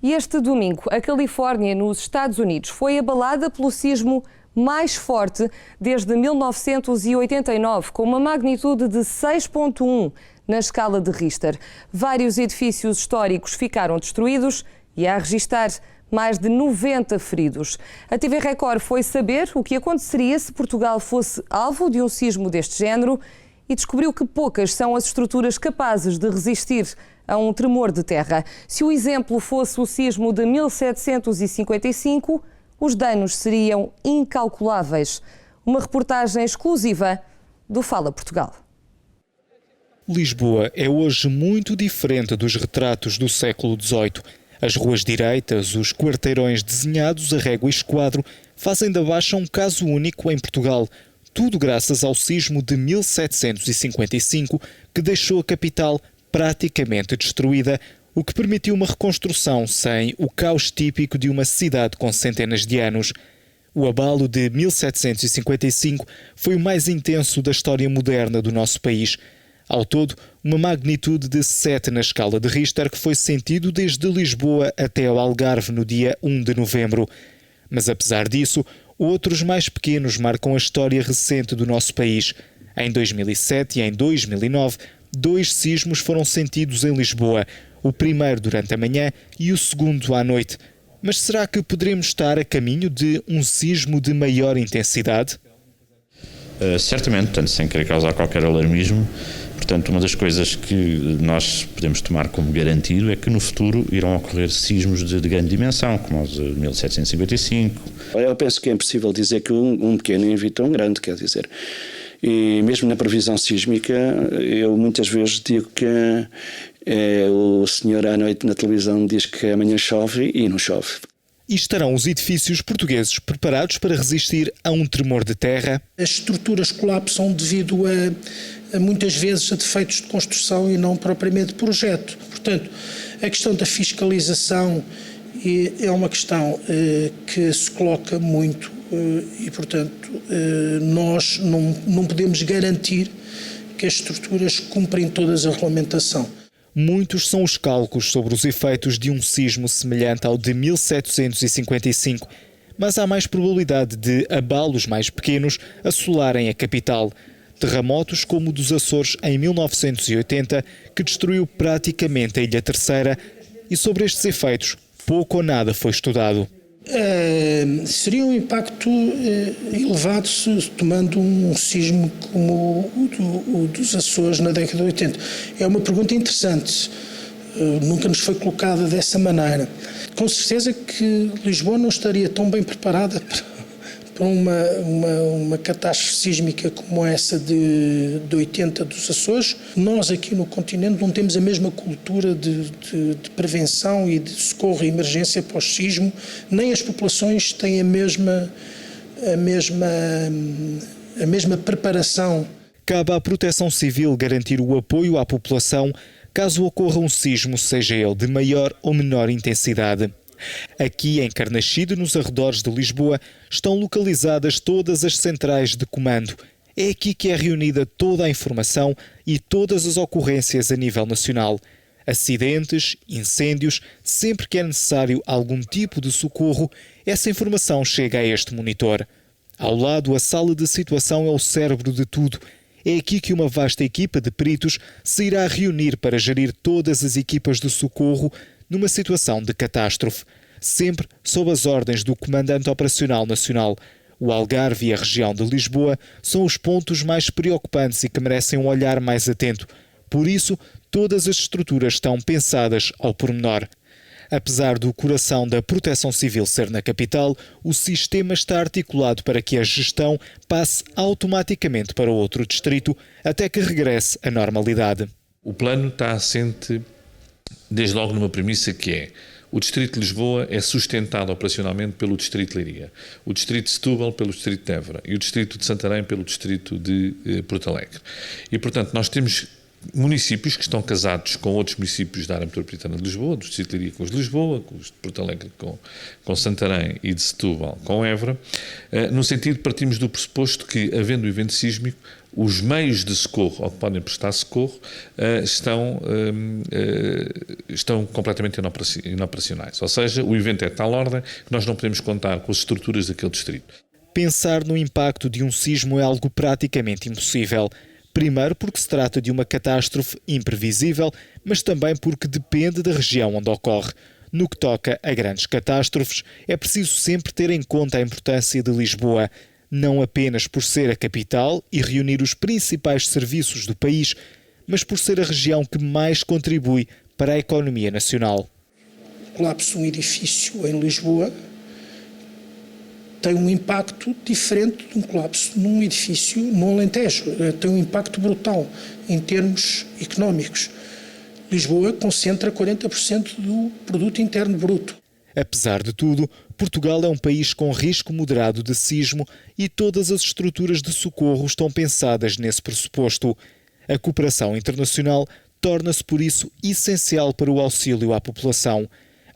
E este domingo, a Califórnia, nos Estados Unidos, foi abalada pelo sismo mais forte desde 1989, com uma magnitude de 6,1 na escala de Richter. Vários edifícios históricos ficaram destruídos e há a registar mais de 90 feridos. A TV Record foi saber o que aconteceria se Portugal fosse alvo de um sismo deste género e descobriu que poucas são as estruturas capazes de resistir a um tremor de terra. Se o exemplo fosse o sismo de 1755, os danos seriam incalculáveis. Uma reportagem exclusiva do Fala Portugal. Lisboa é hoje muito diferente dos retratos do século XVIII. As ruas direitas, os quarteirões desenhados a régua e esquadro fazem da Baixa um caso único em Portugal. Tudo graças ao sismo de 1755, que deixou a capital praticamente destruída, o que permitiu uma reconstrução sem o caos típico de uma cidade com centenas de anos. O abalo de 1755 foi o mais intenso da história moderna do nosso país. Ao todo, uma magnitude de 7 na escala de Richter, que foi sentido desde Lisboa até ao Algarve no dia 1 de novembro. Mas apesar disso, outros mais pequenos marcam a história recente do nosso país. Em 2007 e em 2009, 2 sismos foram sentidos em Lisboa, o primeiro durante a manhã e o segundo à noite. Mas será que poderemos estar a caminho de um sismo de maior intensidade? Certamente, portanto, sem querer causar qualquer alarmismo. Portanto, uma das coisas que nós podemos tomar como garantido é que no futuro irão ocorrer sismos de grande dimensão, como os de 1755. Eu penso que é impossível dizer que um pequeno evita um grande, quer dizer. E mesmo na previsão sísmica, eu muitas vezes digo que o senhor à noite na televisão diz que amanhã chove e não chove. E estarão os edifícios portugueses preparados para resistir a um tremor de terra? As estruturas colapsam devido a muitas vezes a defeitos de construção e não propriamente de projeto. Portanto, a questão da fiscalização é uma questão que se coloca muito e, portanto, nós não podemos garantir que as estruturas cumprem todas a regulamentação. Muitos são os cálculos sobre os efeitos de um sismo semelhante ao de 1755, mas há mais probabilidade de abalos mais pequenos assolarem a capital. Terremotos como o dos Açores em 1980, que destruiu praticamente a Ilha Terceira, e sobre estes efeitos pouco ou nada foi estudado. Seria um impacto elevado se tomando um sismo como o dos Açores na década de 80. É uma pergunta interessante, nunca nos foi colocada dessa maneira. Com certeza que Lisboa não estaria tão bem preparada para uma catástrofe sísmica como essa de 80 dos Açores. Nós aqui no continente não temos a mesma cultura de prevenção e de socorro e emergência pós-sismo, nem as populações têm a mesma preparação. Cabe à Proteção Civil garantir o apoio à população caso ocorra um sismo, seja ele de maior ou menor intensidade. Aqui em Carnaxide, nos arredores de Lisboa, estão localizadas todas as centrais de comando. É aqui que é reunida toda a informação e todas as ocorrências a nível nacional. Acidentes, incêndios, sempre que é necessário algum tipo de socorro, essa informação chega a este monitor. Ao lado, a sala de situação é o cérebro de tudo. É aqui que uma vasta equipa de peritos se irá reunir para gerir todas as equipas de socorro numa situação de catástrofe, sempre sob as ordens do Comandante Operacional Nacional. O Algarve e a região de Lisboa são os pontos mais preocupantes e que merecem um olhar mais atento. Por isso, todas as estruturas estão pensadas ao pormenor. Apesar do coração da Proteção Civil ser na capital, o sistema está articulado para que a gestão passe automaticamente para outro distrito até que regresse à normalidade. O plano está assente desde logo numa premissa que é: o Distrito de Lisboa é sustentado operacionalmente pelo Distrito de Leiria, o Distrito de Setúbal pelo Distrito de Évora e o Distrito de Santarém pelo Distrito de Porto Alegre. E, portanto, nós temos municípios que estão casados com outros municípios da área metropolitana de Lisboa, do Distrito de Leiria com os de Lisboa, com os de Porto Alegre com Santarém e de Setúbal com Évora, no sentido de partimos do pressuposto que, havendo o evento sísmico, os meios de socorro, ou que podem prestar socorro, estão completamente inoperacionais. Ou seja, o evento é de tal ordem que nós não podemos contar com as estruturas daquele distrito. Pensar no impacto de um sismo é algo praticamente impossível. Primeiro porque se trata de uma catástrofe imprevisível, mas também porque depende da região onde ocorre. No que toca a grandes catástrofes, é preciso sempre ter em conta a importância de Lisboa, não apenas por ser a capital e reunir os principais serviços do país, mas por ser a região que mais contribui para a economia nacional. O colapso de um edifício em Lisboa tem um impacto diferente de um colapso num edifício no Alentejo. Tem um impacto brutal em termos económicos. Lisboa concentra 40% do produto interno bruto. Apesar de tudo, Portugal é um país com risco moderado de sismo e todas as estruturas de socorro estão pensadas nesse pressuposto. A cooperação internacional torna-se, por isso, essencial para o auxílio à população.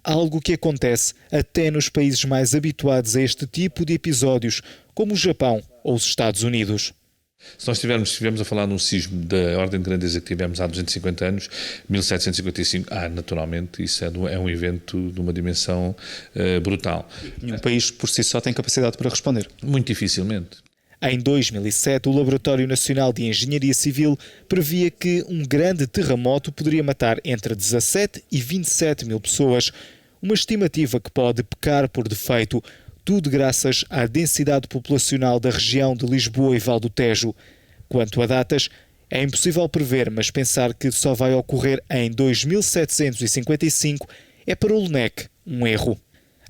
Algo que acontece até nos países mais habituados a este tipo de episódios, como o Japão ou os Estados Unidos. Se nós estivermos a falar num sismo da ordem de grandeza que tivemos há 250 anos, 1755, naturalmente, isso é um evento de uma dimensão brutal. Nenhum país por si só tem capacidade para responder. Muito dificilmente. Em 2007, o Laboratório Nacional de Engenharia Civil previa que um grande terremoto poderia matar entre 17 e 27 mil pessoas, uma estimativa que pode pecar por defeito, tudo graças à densidade populacional da região de Lisboa e Val do Tejo. Quanto a datas, é impossível prever, mas pensar que só vai ocorrer em 2755 é para o LNEC um erro.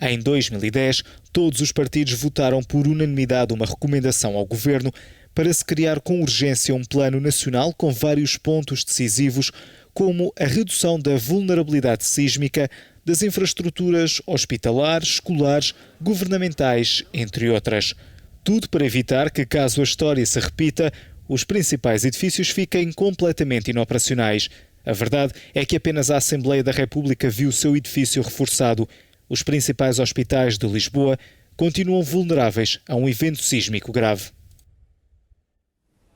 Em 2010, todos os partidos votaram por unanimidade uma recomendação ao Governo para se criar com urgência um plano nacional com vários pontos decisivos, como a redução da vulnerabilidade sísmica, das infraestruturas hospitalares, escolares, governamentais, entre outras. Tudo para evitar que, caso a história se repita, os principais edifícios fiquem completamente inoperacionais. A verdade é que apenas a Assembleia da República viu o seu edifício reforçado. Os principais hospitais de Lisboa continuam vulneráveis a um evento sísmico grave.